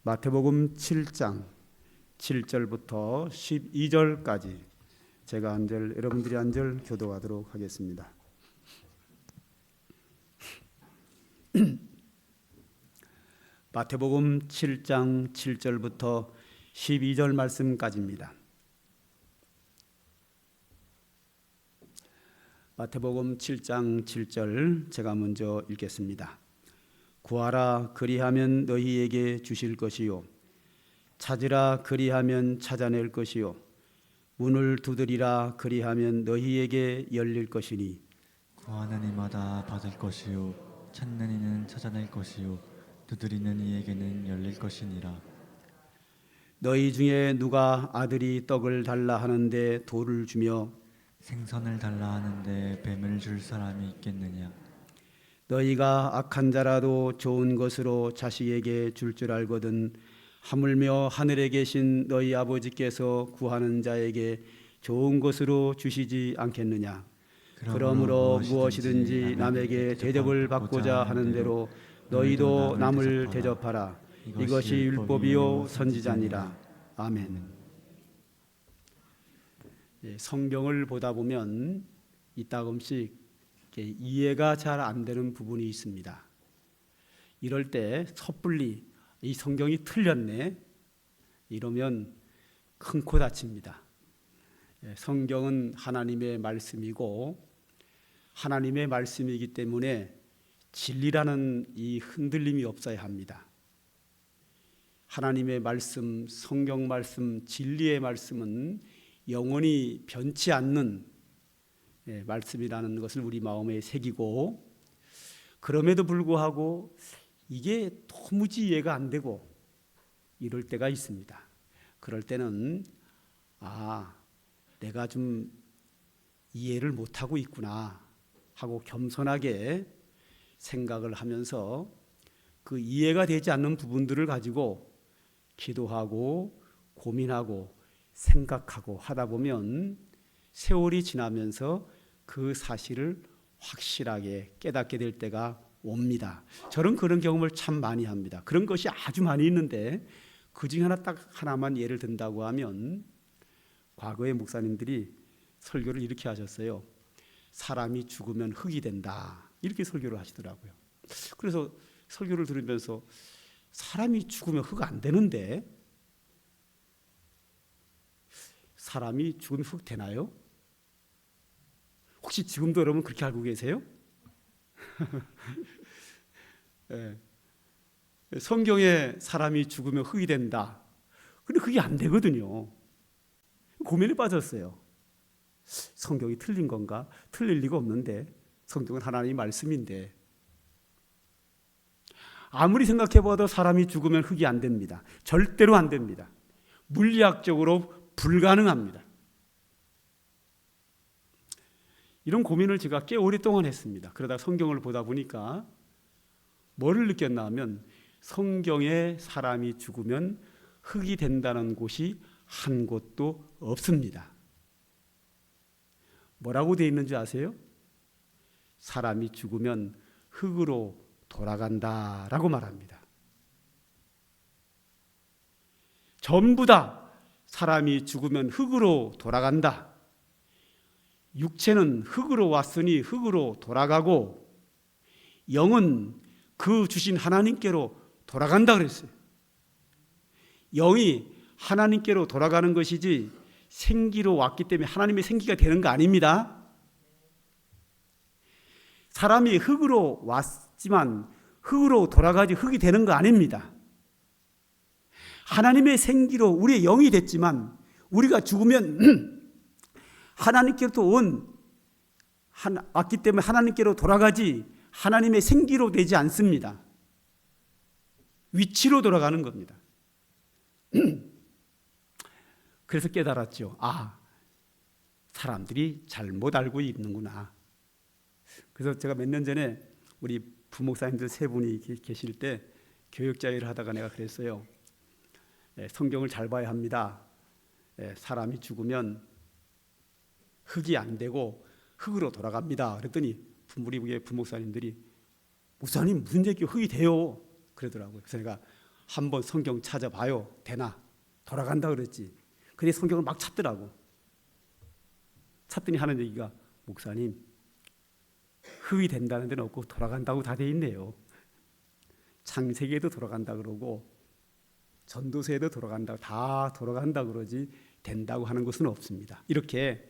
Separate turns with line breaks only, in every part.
마태복음 7장 7절부터 12절까지 제가 한 절, 여러분들이 한 절 교도하도록 하겠습니다. 마태복음 7장 7절부터 12절 말씀까지입니다. 마태복음 7장 7절 제가 먼저 읽겠습니다. 구하라 그리하면 너희에게 주실 것이요 찾으라 그리하면 찾아낼 것이요 문을 두드리라 그리하면 너희에게 열릴 것이니
구하는 이마다 받을 것이요 찾는 이는 찾아낼 것이요 두드리는 이에게는 열릴 것이니라.
너희 중에 누가 아들이 떡을 달라 하는데 돌을 주며
생선을 달라 하는데 뱀을 줄 사람이 있겠느냐.
너희가 악한 자라도 좋은 것으로 자식에게 줄 줄 알거든 하물며 하늘에 계신 너희 아버지께서 구하는 자에게 좋은 것으로 주시지 않겠느냐. 그러므로 무엇이든지 남에게 대접을 받고자 하는 대로 너희도 남을 대접하라. 이것이 율법이요 선지자니라. 아멘. 성경을 보다 보면 이따금씩 이해가 잘 안 되는 부분이 있습니다. 이럴 때 섣불리 이 성경이 틀렸네 이러면 큰 코 다칩니다. 성경은 하나님의 말씀이고 하나님의 말씀이기 때문에 진리라는 이 흔들림이 없어야 합니다. 하나님의 말씀, 성경 말씀, 진리의 말씀은 영원히 변치 않는 말씀이라는 것을 우리 마음에 새기고, 그럼에도 불구하고 이게 도무지 이해가 안 되고 이럴 때가 있습니다. 그럴 때는 내가 좀 이해를 못하고 있구나 하고 겸손하게 생각을 하면서 그 이해가 되지 않는 부분들을 가지고 기도하고 고민하고 생각하고 하다 보면 세월이 지나면서 그 사실을 확실하게 깨닫게 될 때가 옵니다. 저는 그런 경험을 참 많이 합니다. 그런 것이 아주 많이 있는데 그중에 하나만 예를 든다고 하면, 과거의 목사님들이 설교를 이렇게 하셨어요. 사람이 죽으면 흙이 된다, 이렇게 설교를 하시더라고요. 그래서 설교를 들으면서 사람이 죽으면 흙 안 되는데 사람이 죽으면 흙 되나요? 혹시 지금도 여러분 그렇게 알고 계세요? 네. 성경에 사람이 죽으면 흙이 된다. 근데 그게 안 되거든요. 고민에 빠졌어요. 성경이 틀린 건가? 틀릴 리가 없는데 성경은 하나님의 말씀인데. 아무리 생각해봐도 사람이 죽으면 흙이 안 됩니다. 절대로 안 됩니다. 물리학적으로 불가능합니다. 이런 고민을 제가 꽤 오랫동안 했습니다. 그러다 성경을 보다 보니까 뭐를 느꼈나 하면, 성경에 사람이 죽으면 흙이 된다는 곳이 한 곳도 없습니다. 뭐라고 되어 있는지 아세요? 사람이 죽으면 흙으로 돌아간다라고 말합니다. 전부 다 사람이 죽으면 흙으로 돌아간다. 육체는 흙으로 왔으니 흙으로 돌아가고 영은 그 주신 하나님께로 돌아간다 그랬어요. 영이 하나님께로 돌아가는 것이지 생기로 왔기 때문에 하나님의 생기가 되는 거 아닙니다. 사람이 흙으로 왔지만 흙으로 돌아가지 흙이 되는 거 아닙니다. 하나님의 생기로 우리의 영이 됐지만 우리가 죽으면 하나님께로 왔기 때문에 하나님께로 돌아가지 하나님의 생기로 되지 않습니다. 위치로 돌아가는 겁니다. 그래서 깨달았죠. 사람들이 잘못 알고 있는구나. 그래서 제가 몇 년 전에 우리 부목사님들 세 분이 계실 때 교육자회를 하다가 내가 그랬어요. 성경을 잘 봐야 합니다. 사람이 죽으면 흙이 안 되고 흙으로 돌아갑니다. 그랬더니 우리 부목사님들이 목사님 무슨 얘기 흙이 돼요? 그러더라고요. 그래서 내가 한번 성경 찾아봐요. 되나? 돌아간다 그랬지. 근데 성경을 막 찾더라고. 찾더니 하는 얘기가 목사님 흡이 된다는 데는 없고 돌아간다고 다 돼 있네요. 창세기에도 돌아간다 그러고 전도서에도 돌아간다, 다 돌아간다 그러지 된다고 하는 것은 없습니다. 이렇게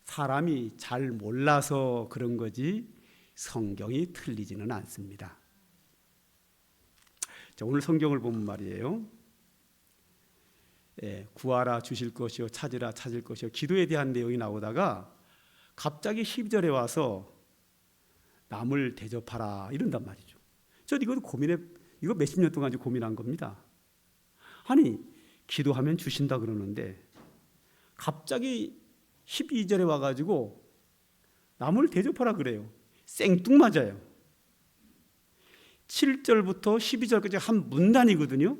사람이 잘 몰라서 그런 거지 성경이 틀리지는 않습니다. 자, 오늘 성경을 보면 말이에요. 구하라 주실 것이요 찾으라 찾을 것이요 기도에 대한 내용이 나오다가 갑자기 12절에 와서 남을 대접하라 이런단 말이죠. 저 이거 이거 몇십 년 동안 고민한 겁니다. 아니 기도하면 주신다 그러는데 갑자기 12절에 와가지고 남을 대접하라 그래요. 생뚱맞아요. 7절부터 12절까지 한 문단이거든요.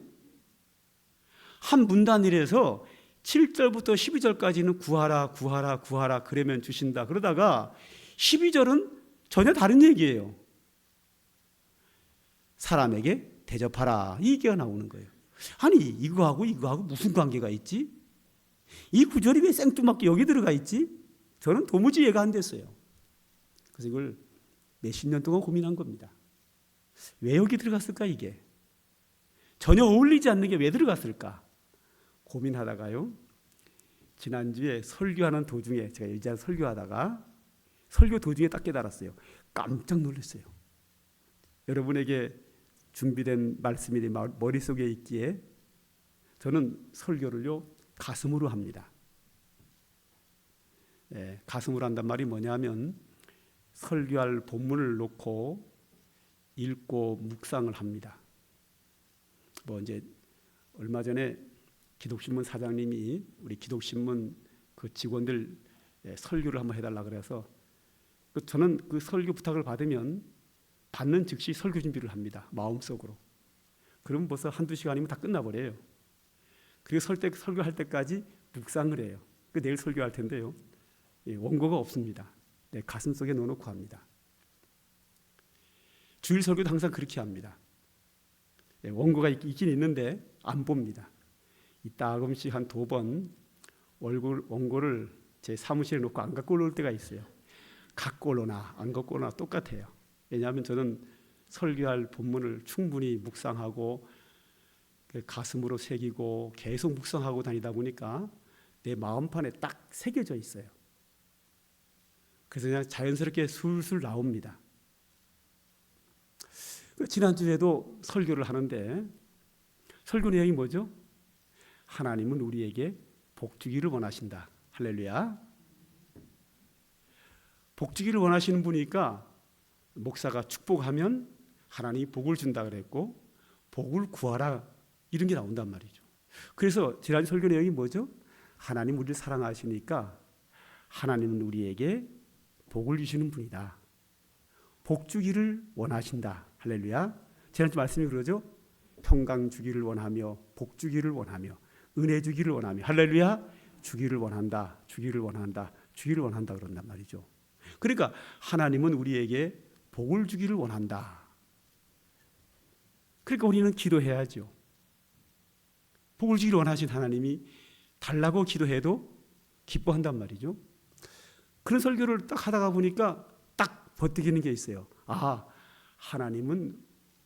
한 문단이라서 7절부터 12절까지는 구하라 구하라 구하라 그러면 주신다. 그러다가 12절은 전혀 다른 얘기예요. 사람에게 대접하라 이 얘기가 나오는 거예요. 아니 이거하고 무슨 관계가 있지? 이 구절이 왜 생뚱맞게 여기 들어가 있지? 저는 도무지 이해가 안 됐어요. 그래서 이걸 몇십 년 동안 고민한 겁니다. 왜 여기 들어갔을까 이게? 전혀 어울리지 않는 게 왜 들어갔을까? 고민하다가요. 지난주에 설교하는 도중에 제가 일자리 설교하다가 설교 도중에 딱 깨달았어요. 깜짝 놀랐어요. 여러분에게 준비된 말씀이 머릿속에 있기에 저는 설교를요 가슴으로 합니다. 가슴으로 한단 말이 뭐냐면 설교할 본문을 놓고 읽고 묵상을 합니다. 이제 얼마 전에 기독신문 사장님이 우리 기독신문 그 직원들 설교를 한번 해달라 그래서 저는 그 설교 부탁을 받으면 받는 즉시 설교 준비를 합니다. 마음속으로. 그러면 벌써 한두 시간이면 다 끝나버려요. 그리고 설교할 때까지 묵상을 해요. 내일 설교할 텐데요. 원고가 없습니다. 내 가슴속에 넣어놓고 합니다. 주일 설교도 항상 그렇게 합니다. 원고가 있긴 있는데 안 봅니다. 이따금씩 한 2번 원고를 제 사무실에 놓고 안 갖고 올 때가 있어요. 갖고 오나 안 갖고 오나 똑같아요. 왜냐하면 저는 설교할 본문을 충분히 묵상하고 가슴으로 새기고 계속 묵상하고 다니다 보니까 내 마음판에 딱 새겨져 있어요. 그래서 그냥 자연스럽게 술술 나옵니다. 지난주에도 설교를 하는데 설교 내용이 뭐죠? 하나님은 우리에게 복 주기를 원하신다. 할렐루야. 복 주기를 원하시는 분이니까 목사가 축복하면 하나님이 복을 준다 그랬고 복을 구하라 이런 게 나온단 말이죠. 그래서 지난주 설교 내용이 뭐죠? 하나님 우리를 사랑하시니까 하나님은 우리에게 복을 주시는 분이다. 복 주기를 원하신다. 할렐루야. 지난주 말씀이 그러죠. 평강 주기를 원하며 복 주기를 원하며 은혜 주기를 원하며 할렐루야. 주기를 원한다. 주기를 원한다. 주기를 원한다 그런단 말이죠. 그러니까 하나님은 우리에게 복을 주기를 원한다. 그러니까 우리는 기도해야죠. 복을 주기를 원하신 하나님이 달라고 기도해도 기뻐한단 말이죠. 그런 설교를 딱 하다가 보니까 딱 버티기는 게 있어요. 아, 하나님은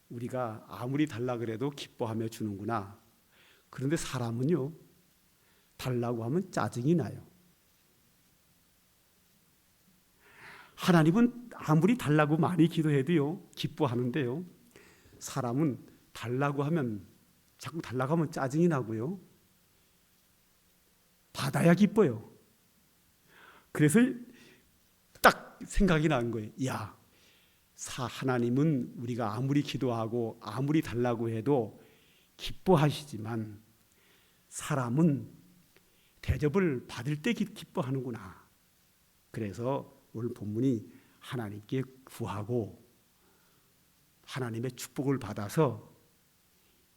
우리가 아무리 달라 그래도 기뻐하며 주는구나. 그런데 사람은요, 달라고 하면 짜증이 나요. 하나님은 아무리 달라고 많이 기도해도요, 기뻐하는데요. 사람은 달라고 하면, 자꾸 달라고 하면 짜증이 나고요. 받아야 기뻐요. 그래서 딱 생각이 난 거예요. 야, 하나님은 우리가 아무리 기도하고 아무리 달라고 해도 기뻐하시지만 사람은 대접을 받을 때 기뻐하는구나. 그래서 오늘 본문이 하나님께 구하고 하나님의 축복을 받아서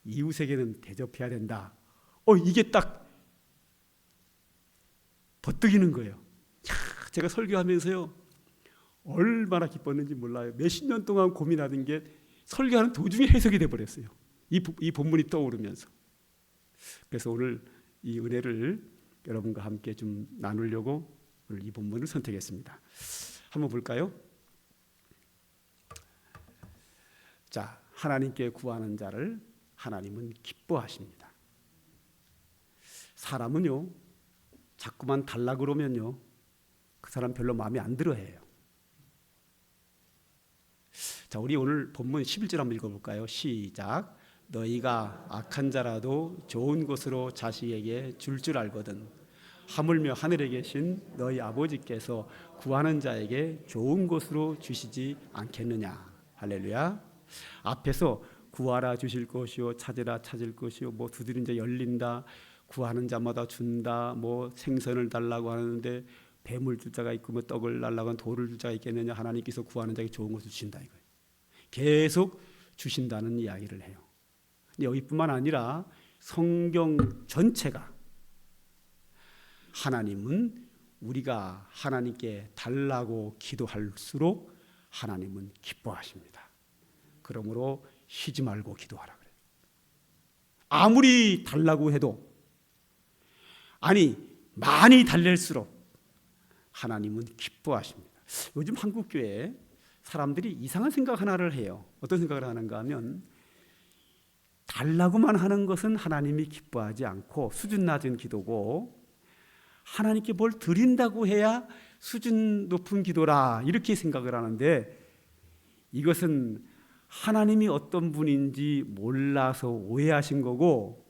이웃에게는 대접해야 된다. 이게 딱 버뜩이는 거예요. 제가 설교하면서요 얼마나 기뻤는지 몰라요. 몇십 년 동안 고민하던 게 설교하는 도중에 해석이 돼버렸어요. 이 본문이 떠오르면서, 그래서 오늘 이 은혜를 여러분과 함께 좀 나누려고 오늘 이 본문을 선택했습니다. 한번 볼까요? 자, 하나님께 구하는 자를 하나님은 기뻐하십니다. 사람은요, 자꾸만 달라 그러면요, 그 사람 별로 마음에 안 들어해요. 자, 우리 오늘 본문 11절 한번 읽어볼까요? 시작. 너희가 악한 자라도 좋은 것으로 자식에게 줄 알거든 하물며 하늘에 계신 너희 아버지께서 구하는 자에게 좋은 것으로 주시지 않겠느냐. 할렐루야. 앞에서 구하라 주실 것이요, 찾으라 찾을 것이요, 뭐 두드린 자 열린다, 구하는 자마다 준다, 뭐 생선을 달라고 하는데 뱀을 줄 자가 있고 뭐 떡을 달라고 하면 돌을 줄 자가 있겠느냐. 하나님께서 구하는 자에게 좋은 것을 주신다 이거예요. 계속 주신다는 이야기를 해요. 근데 여기뿐만 아니라 성경 전체가 하나님은 우리가 하나님께 달라고 기도할수록 하나님은 기뻐하십니다. 그러므로 쉬지 말고 기도하라 그래요. 아무리 달라고 해도, 아니 많이 달랠수록 하나님은 기뻐하십니다. 요즘 한국 교회에 사람들이 이상한 생각 하나를 해요. 어떤 생각을 하는가 하면, 달라고만 하는 것은 하나님이 기뻐하지 않고 수준 낮은 기도고, 하나님께 뭘 드린다고 해야 수준 높은 기도라, 이렇게 생각을 하는데, 이것은 하나님이 어떤 분인지 몰라서 오해하신 거고,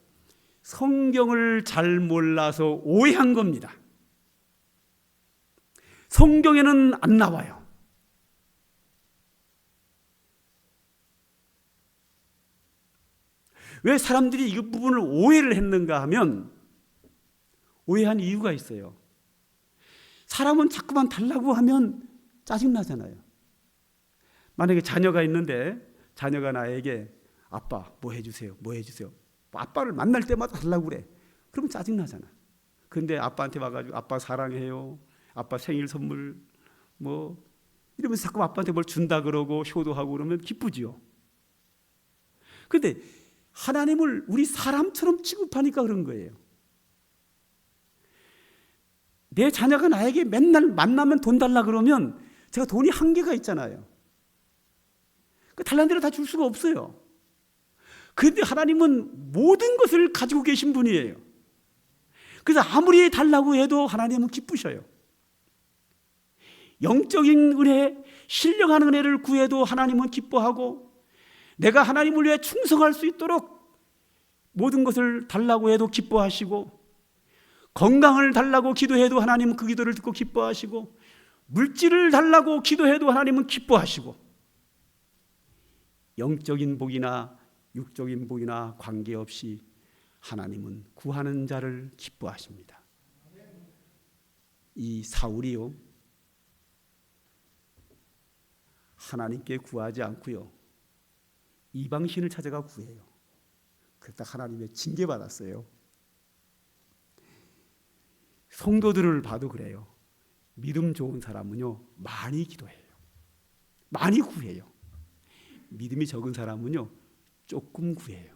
성경을 잘 몰라서 오해한 겁니다. 성경에는 안 나와요. 왜 사람들이 이 부분을 오해를 했는가 하면, 오해한 이유가 있어요. 사람은 자꾸만 달라고 하면 짜증나잖아요. 만약에 자녀가 있는데 자녀가 나에게 아빠 뭐 해주세요, 뭐 해주세요, 아빠를 만날 때마다 달라고 그래. 그러면 짜증나잖아. 근데 아빠한테 와가지고 아빠 사랑해요, 아빠 생일 선물 뭐 이러면서 자꾸 아빠한테 뭘 준다 그러고 효도하고 그러면 기쁘지요. 근데 하나님을 우리 사람처럼 취급하니까 그런 거예요. 내 자녀가 나에게 맨날 만나면 돈 달라 그러면 제가 돈이 한계가 있잖아요. 그 달라는 대로 다 줄 수가 없어요. 그런데 하나님은 모든 것을 가지고 계신 분이에요. 그래서 아무리 달라고 해도 하나님은 기쁘셔요. 영적인 은혜, 신령한 은혜를 구해도 하나님은 기뻐하고, 내가 하나님을 위해 충성할 수 있도록 모든 것을 달라고 해도 기뻐하시고, 건강을 달라고 기도해도 하나님은 그 기도를 듣고 기뻐하시고, 물질을 달라고 기도해도 하나님은 기뻐하시고, 영적인 복이나 육적인 복이나 관계없이 하나님은 구하는 자를 기뻐하십니다. 이 사울이요, 하나님께 구하지 않고요, 이방신을 찾아가 구해요. 그러다 하나님의 징계받았어요. 성도들을 봐도 그래요. 믿음 좋은 사람은요, 많이 기도해요. 많이 구해요. 믿음이 적은 사람은요, 조금 구해요.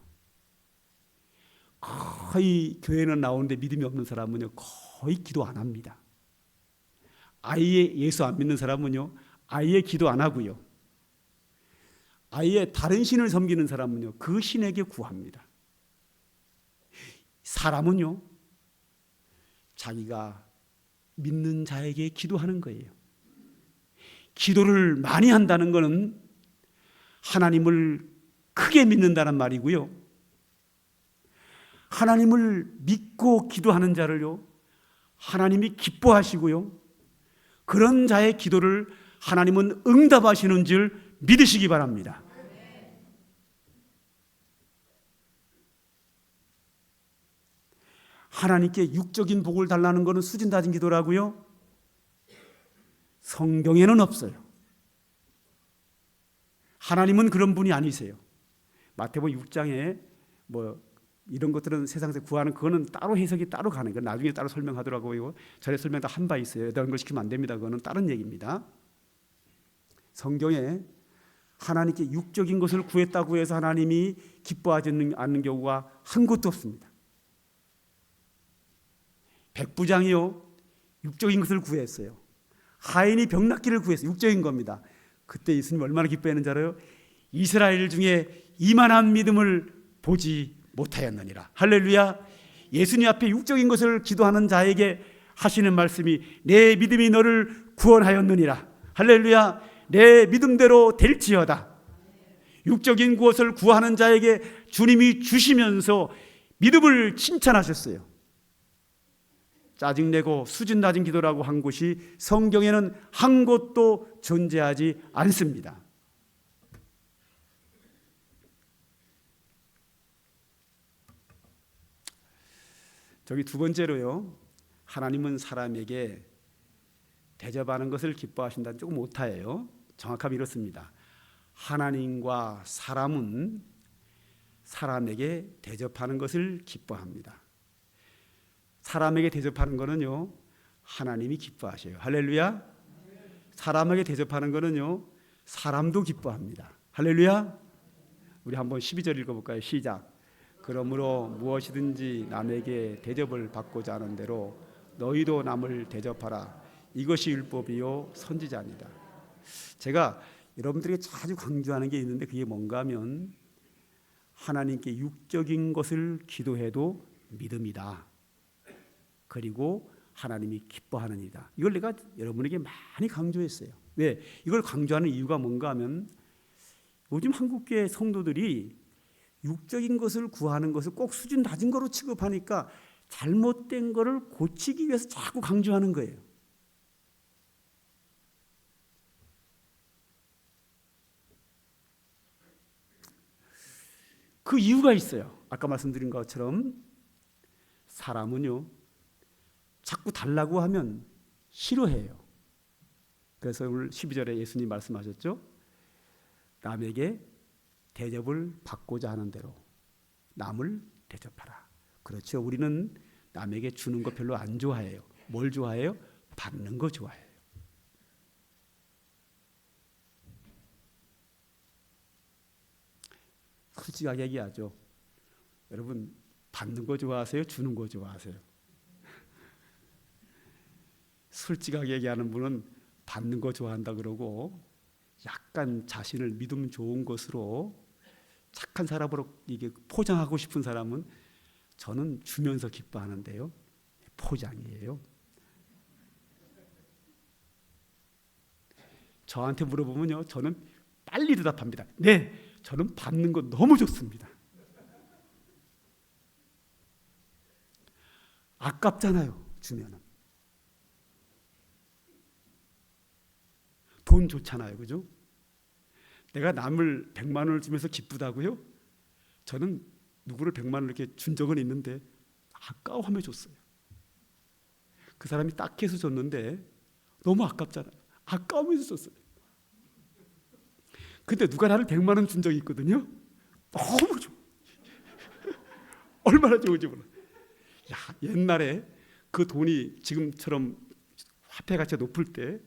거의 교회는 나오는데 믿음이 없는 사람은요, 거의 기도 안 합니다. 아예 예수 안 믿는 사람은요, 아예 기도 안 하고요, 아예 다른 신을 섬기는 사람은요, 그 신에게 구합니다. 사람은요, 자기가 믿는 자에게 기도하는 거예요. 기도를 많이 한다는 것은 하나님을 크게 믿는다는 말이고요, 하나님을 믿고 기도하는 자를요, 하나님이 기뻐하시고요, 그런 자의 기도를 하나님은 응답하시는 줄 믿으시기 바랍니다. 하나님께 육적인 복을 달라는 것은 수준 낮은 기도라고요? 성경에는 없어요. 하나님은 그런 분이 아니세요. 마태복음 6장에 뭐 이런 것들은 세상에서 구하는 그거는 따로 해석이 따로 가는 거예요. 나중에 따로 설명하더라고요. 전에 설명 다 한 바 있어요. 이런 걸 시키면 안 됩니다. 그거는 다른 얘기입니다. 성경에 하나님께 육적인 것을 구했다고 해서 하나님이 기뻐하지 않는 경우가 한 곳도 없습니다. 백부장이요, 육적인 것을 구했어요. 하인이 병 낫기를 구했어요. 육적인 겁니다. 그때 예수님 얼마나 기뻐했는지 알아요? 이스라엘 중에 이만한 믿음을 보지 못하였느니라. 할렐루야. 예수님 앞에 육적인 것을 기도하는 자에게 하시는 말씀이 내 믿음이 너를 구원하였느니라. 할렐루야. 내 믿음대로 될지어다. 육적인 것을 구하는 자에게 주님이 주시면서 믿음을 칭찬하셨어요. 짜증내고 수준 낮은 기도라고 한 곳이 성경에는 한 곳도 존재하지 않습니다. 저기 두 번째로요, 하나님은 사람에게 대접하는 것을 기뻐하신다는 조금 오타예요. 정확하게 이렇습니다. 하나님과 사람은 사람에게 대접하는 것을 기뻐합니다. 사람에게 대접하는 것은요, 하나님이 기뻐하셔요. 할렐루야. 사람에게 대접하는 것은요, 사람도 기뻐합니다. 할렐루야. 우리 한번 12절 읽어볼까요? 시작. 그러므로 무엇이든지 남에게 대접을 받고자 하는 대로 너희도 남을 대접하라. 이것이 율법이요 선지자니라. 제가 여러분들에게 자주 강조하는 게 있는데 그게 뭔가 하면 하나님께 육적인 것을 기도해도 믿음이다. 그리고 하나님이 기뻐하는 이다. 이걸 내가 여러분에게 많이 강조했어요. 왜? 이걸 강조하는 이유가 뭔가 하면 요즘 한국교회 성도들이 육적인 것을 구하는 것을 꼭 수준 낮은 거로 취급하니까 잘못된 거를 고치기 위해서 자꾸 강조하는 거예요. 그 이유가 있어요. 아까 말씀드린 것처럼 사람은요, 자꾸 달라고 하면 싫어해요. 그래서 오늘 12절에 예수님 말씀하셨죠. 남에게 대접을 받고자 하는 대로 남을 대접하라. 그렇죠. 우리는 남에게 주는 거 별로 안 좋아해요. 뭘 좋아해요? 받는 거 좋아해요. 솔직하게 얘기하죠. 여러분, 받는 거 좋아하세요? 주는 거 좋아하세요? 솔직하게 얘기하는 분은 받는 거 좋아한다 그러고 약간 자신을 믿음 좋은 것으로 착한 사람으로 이게 포장하고 싶은 사람은 저는 주면서 기뻐하는데요. 포장이에요. 저한테 물어보면요, 저는 빨리 대답합니다. 네, 저는 받는 거 너무 좋습니다. 아깝잖아요, 주면은. 돈 좋잖아요, 그죠? 내가 남을 100만 원을 주면서 기쁘다고요? 저는 누구를 100만 원을 이렇게 준 적은 있는데 아까워하며 줬어요. 그 사람이 딱 해서 줬는데 너무 아깝잖아요. 아까우면서 줬어요. 근데 누가 나를 100만 원 준 적이 있거든요. 너무 좋아. 얼마나 좋은지 몰라. 야, 옛날에 그 돈이 지금처럼 화폐 가치가 높을 때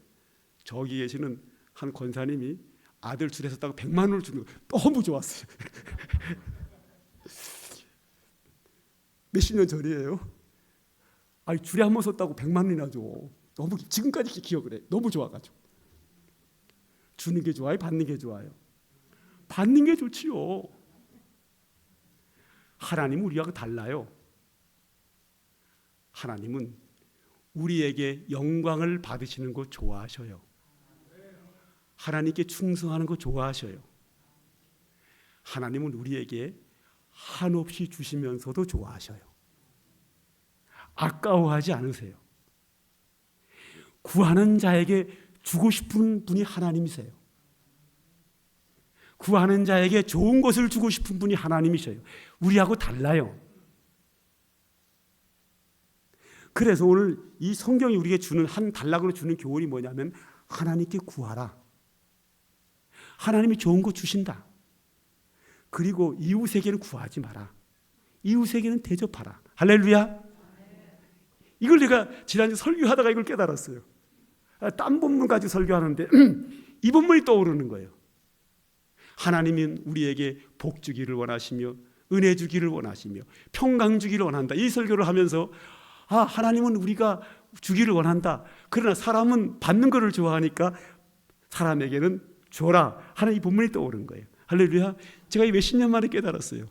저기 계시는 한 권사님이 아들 줄에 섰다고 100만 원을 주는 거 너무 좋았어요. 몇십 년 전이에요. 아니, 줄에 한 번 섰다고 100만 원이나 줘. 너무 지금까지 기억을 해. 너무 좋아가지고. 주는 게 좋아요? 받는 게 좋아요? 받는 게 좋지요. 하나님은 우리하고 달라요. 하나님은 우리에게 영광을 받으시는 거 좋아하셔요. 하나님께 충성하는 거 좋아하셔요. 하나님은 우리에게 한없이 주시면서도 좋아하셔요. 아까워하지 않으세요. 구하는 자에게 주고 싶은 분이 하나님이세요. 구하는 자에게 좋은 것을 주고 싶은 분이 하나님이셔요. 우리하고 달라요. 그래서 오늘 이 성경이 우리에게 주는 한 단락으로 주는 교훈이 뭐냐면 하나님께 구하라. 하나님이 좋은 거 주신다. 그리고 이웃에게는 구하지 마라. 이웃에게는 대접하라. 할렐루야. 이걸 내가 지난주 설교하다가 이걸 깨달았어요. 딴 본문 가지고 설교하는데 이 본문이 떠오르는 거예요. 하나님은 우리에게 복 주기를 원하시며 은혜 주기를 원하시며 평강 주기를 원한다. 이 설교를 하면서 하나님은 우리가 주기를 원한다. 그러나 사람은 받는 것을 좋아하니까 사람에게는 줘라 하는 이 본문이 떠오른 거예요. 할렐루야. 제가 이 몇십 년 만에 깨달았어요.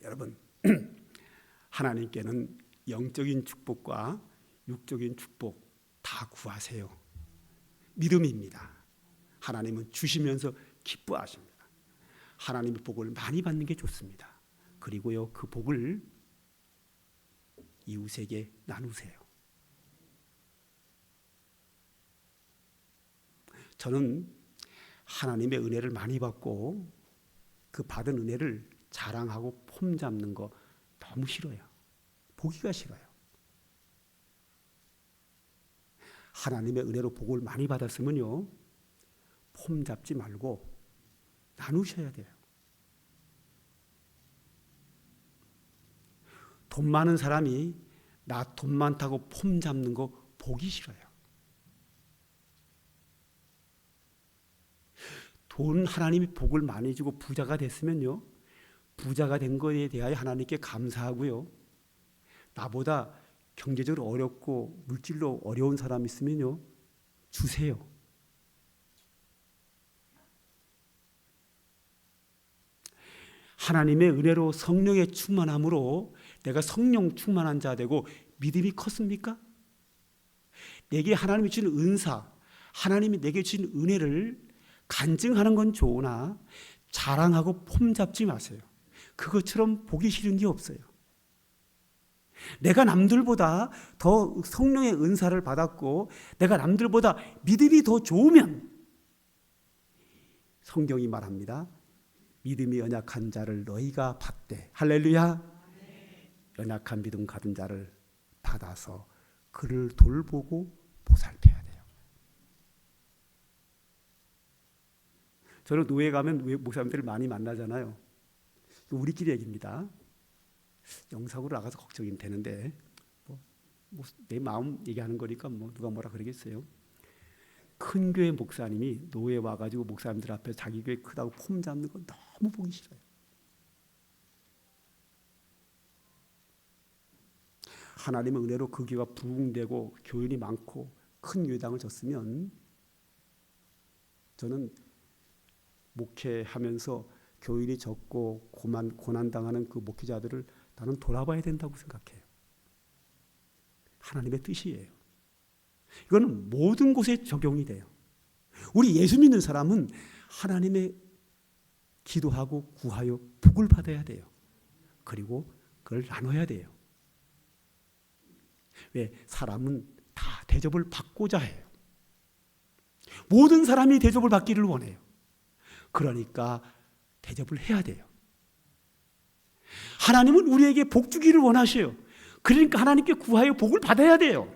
여러분, 하나님께는 영적인 축복과 육적인 축복 다 구하세요. 믿음입니다. 하나님은 주시면서 기뻐하십니다. 하나님의 복을 많이 받는 게 좋습니다. 그리고요, 그 복을 이웃에게 나누세요. 저는 하나님의 은혜를 많이 받고 그 받은 은혜를 자랑하고 폼 잡는 거 너무 싫어요. 보기가 싫어요. 하나님의 은혜로 복을 많이 받았으면요, 폼 잡지 말고 나누셔야 돼요. 돈 많은 사람이 나 돈 많다고 폼 잡는 거 보기 싫어요. 돈 하나님이 복을 많이 주고 부자가 됐으면요, 부자가 된 거에 대하여 하나님께 감사하고요, 나보다 경제적으로 어렵고 물질로 어려운 사람 있으면요, 주세요. 하나님의 은혜로 성령의 충만함으로 내가 성령 충만한 자 되고 믿음이 컸습니까? 내게 하나님이 주신 은사, 하나님이 내게 주신 은혜를 간증하는 건 좋으나 자랑하고 폼 잡지 마세요. 그것처럼 보기 싫은 게 없어요. 내가 남들보다 더 성령의 은사를 받았고 내가 남들보다 믿음이 더 좋으면 성경이 말합니다. 믿음이 연약한 자를 너희가 받되, 할렐루야. 연약한 믿음 가진 자를 받아서 그를 돌보고 보살펴야 돼요. 저는 노예 가면 목사님들을 많이 만나잖아요. 우리끼리 얘기입니다. 영상으로 나가서 걱정이 되는데 내 마음 얘기하는 거니까 누가 뭐라 그러겠어요. 큰 교회 목사님이 노예 와가지고 목사님들 앞에 자기 교회 크다고 폼 잡는 건 너무 보기 싫어요. 하나님의 은혜로 그 교회가 부흥되고 교인이 많고 큰 교회당을 졌으면 저는 목회하면서 교인이 적고 고난당하는 그 목회자들을 나는 돌아봐야 된다고 생각해요. 하나님의 뜻이에요. 이거는 모든 곳에 적용이 돼요. 우리 예수 믿는 사람은 하나님의 기도하고 구하여 복을 받아야 돼요. 그리고 그걸 나눠야 돼요. 왜? 사람은 다 대접을 받고자 해요. 모든 사람이 대접을 받기를 원해요. 그러니까 대접을 해야 돼요. 하나님은 우리에게 복 주기를 원하셔요. 그러니까 하나님께 구하여 복을 받아야 돼요.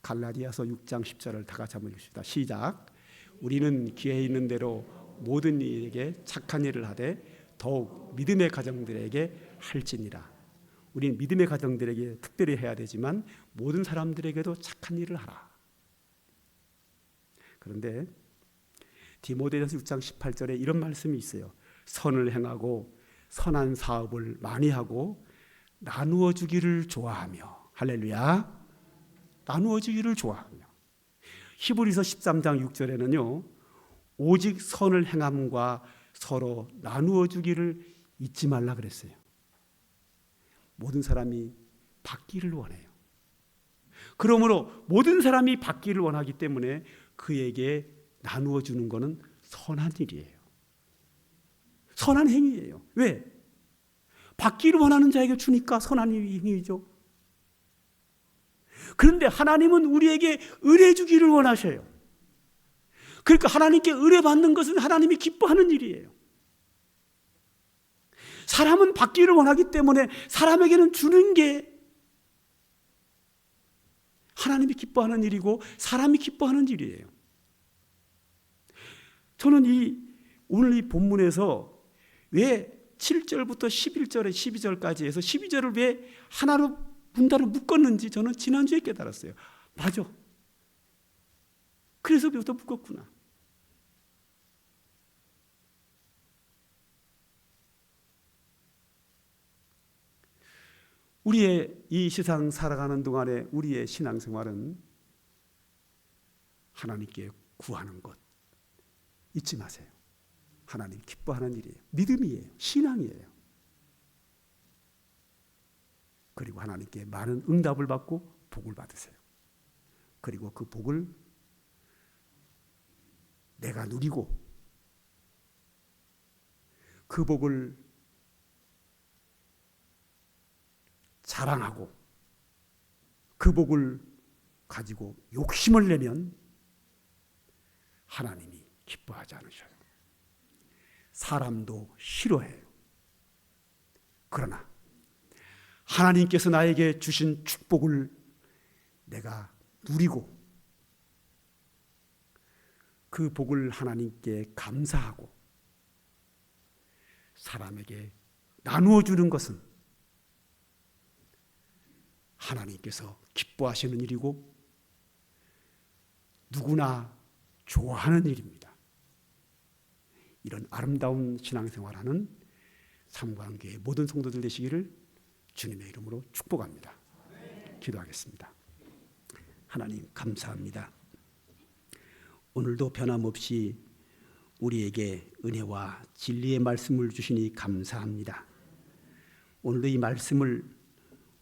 갈라디아서 6장 10절을 다 같이 한번 읽읍시다. 시작. 우리는 기회 있는 대로 모든 이에게 착한 일을 하되 더욱 믿음의 가정들에게 할지니라. 우리는 믿음의 가정들에게 특별히 해야 되지만 모든 사람들에게도 착한 일을 하라. 그런데 디모데전서 6장 18절에 이런 말씀이 있어요. 선을 행하고 선한 사업을 많이 하고 나누어 주기를 좋아하며, 할렐루야, 나누어 주기를 좋아하며. 히브리서 13장 6절에는요, 오직 선을 행함과 서로 나누어 주기를 잊지 말라 그랬어요. 모든 사람이 받기를 원해요. 그러므로 모든 사람이 받기를 원하기 때문에 그에게 나누어 주는 것은 선한 일이에요. 선한 행위예요. 왜? 받기를 원하는 자에게 주니까 선한 행위죠. 그런데 하나님은 우리에게 은혜 주기를 원하셔요. 그러니까 하나님께 은혜 받는 것은 하나님이 기뻐하는 일이에요. 사람은 받기를 원하기 때문에 사람에게는 주는 게 하나님이 기뻐하는 일이고 사람이 기뻐하는 일이에요. 저는 오늘 이 본문에서 왜 7절부터 11절에 12절까지 해서 12절을 왜 하나로 문단을 묶었는지 저는 지난주에 깨달았어요. 맞아. 그래서 더 무겁구나. 우리의 이 세상 살아가는 동안에 우리의 신앙생활은 하나님께 구하는 것 잊지 마세요. 하나님 기뻐하는 일이에요. 믿음이에요. 신앙이에요. 그리고 하나님께 많은 응답을 받고 복을 받으세요. 그리고 그 복을 내가 누리고 그 복을 자랑하고 그 복을 가지고 욕심을 내면 하나님이 기뻐하지 않으셔요. 사람도 싫어해요. 그러나 하나님께서 나에게 주신 축복을 내가 누리고 그 복을 하나님께 감사하고 사람에게 나누어 주는 것은 하나님께서 기뻐하시는 일이고 누구나 좋아하는 일입니다. 이런 아름다운 신앙생활하는 삼광교회 모든 성도들 되시기를 주님의 이름으로 축복합니다. 기도하겠습니다. 하나님 감사합니다. 오늘도 변함없이 우리에게 은혜와 진리의 말씀을 주시니 감사합니다. 오늘도 이 말씀을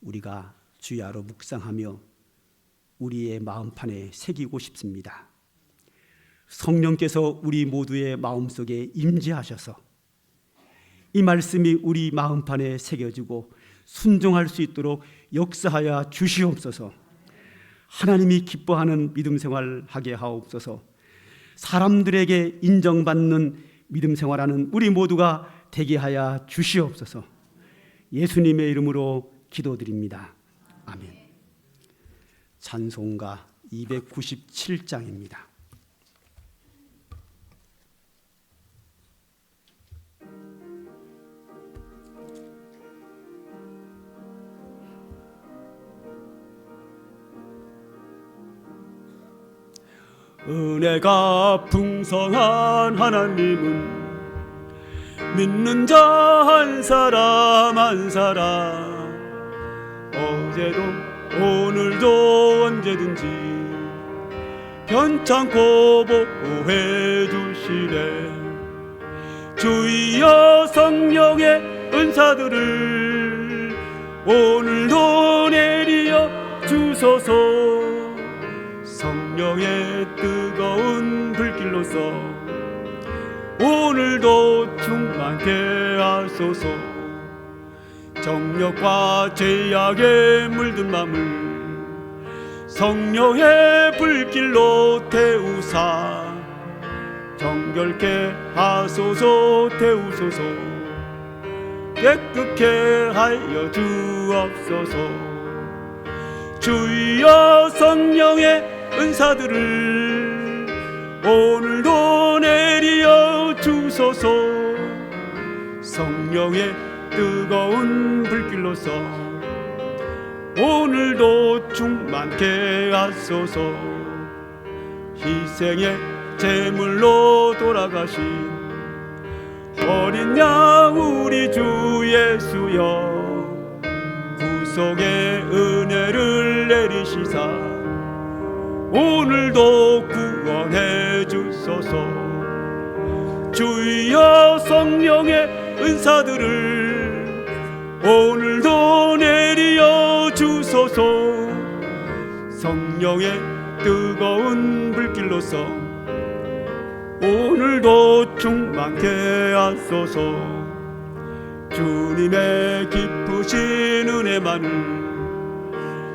우리가 주야로 묵상하며 우리의 마음판에 새기고 싶습니다. 성령께서 우리 모두의 마음속에 임재하셔서 이 말씀이 우리 마음판에 새겨지고 순종할 수 있도록 역사하여 주시옵소서. 하나님이 기뻐하는 믿음 생활하게 하옵소서. 사람들에게 인정받는 믿음 생활하는 우리 모두가 되게 하여 주시옵소서. 예수님의 이름으로 기도드립니다. 아멘. 찬송가 297장입니다. 은혜가 풍성한 하나님은 믿는 자 한 사람 한 사람 어제도 오늘도 언제든지 편찮고 보호해 주시네. 주여 성령의 은사들을 오늘도 내리어 주소서. 성령의 뜨거운 불길로서 오늘도 충만케 하소서. 정욕과 죄악에 물든 맘을 성령의 불길로 태우사 정결케 하소서. 태우소서. 깨끗게 하여 주옵소서. 주여 성령의 은사들을 오늘도 내리어 주소서. 성령의 뜨거운 불길로서 오늘도 충만케 하소서. 희생의 제물로 돌아가신 어린 양 우리 주 예수여 구속의 은혜를 내리시사 오늘도 구원해 주소서. 주여 성령의 은사들을 오늘도 내리어 주소서. 성령의 뜨거운 불길로서 오늘도 충만케 하소서. 주님의 기쁘신 은혜만을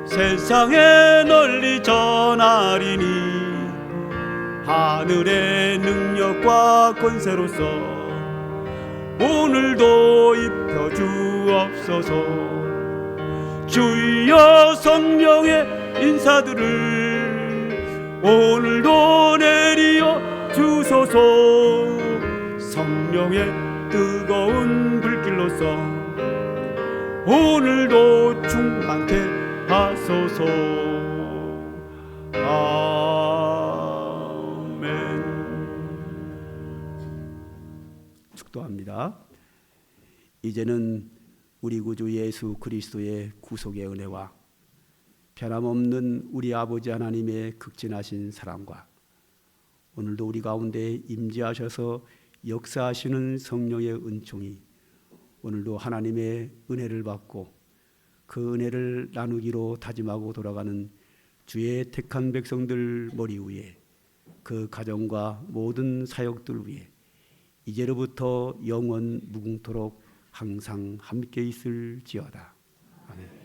세상에 널리 전하리니 하늘의 능력과 권세로서 오늘도 입혀 주옵소서. 주여 성령의 인사들을 오늘도 내리어 주소서. 성령의 뜨거운 불길로서 오늘도 충만케 하소서. 아멘. 축도합니다. 이제는 우리 구주 예수 그리스도의 구속의 은혜와 변함없는 우리 아버지 하나님의 극진하신 사랑과 오늘도 우리 가운데 임재하셔서 역사하시는 성령의 은총이 오늘도 하나님의 은혜를 받고 그 은혜를 나누기로 다짐하고 돌아가는 주의 택한 백성들 머리 위에 그 가정과 모든 사역들 위에 이제로부터 영원 무궁토록 항상 함께 있을지어다. 아멘.